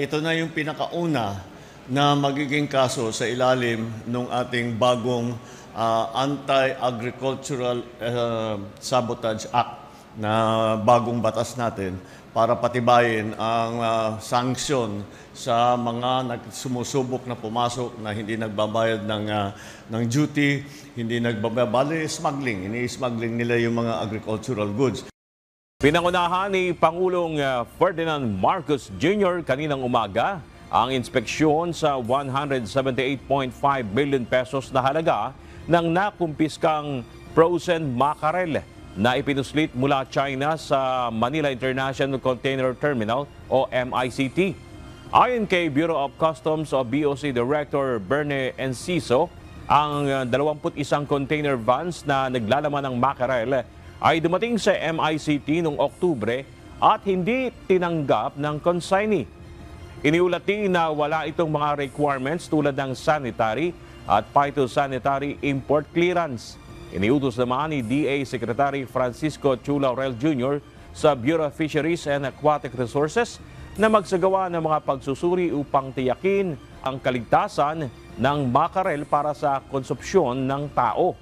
Ito na yung pinakauna na magiging kaso sa ilalim ng ating bagong Anti-Agricultural Sabotage Act na bagong batas natin para patibayin ang sanksyon sa mga sumusubok na pumasok na hindi nagbabayad ng duty, hindi nagbabayad, smuggling, ini-smuggling nila yung mga agricultural goods. Pinangunahan ni Pangulong Ferdinand Marcos Jr. kaninang umaga ang inspeksyon sa 178.5 billion pesos na halaga ng nakumpiskang frozen mackerel na ipinuslit mula China sa Manila International Container Terminal o MICT. Ayon kay Bureau of Customs o BOC Director Berne Enciso, ang 21 container vans na naglalaman ng mackerel ay dumating sa MICT noong Oktubre at hindi tinanggap ng consignee. Iniulat din na wala itong mga requirements tulad ng sanitary at phytosanitary import clearance. Iniutos naman ni DA Secretary Francisco Chu Laurel Jr. sa Bureau of Fisheries and Aquatic Resources na magsagawa ng mga pagsusuri upang tiyakin ang kaligtasan ng mackerel para sa konsumsyon ng tao.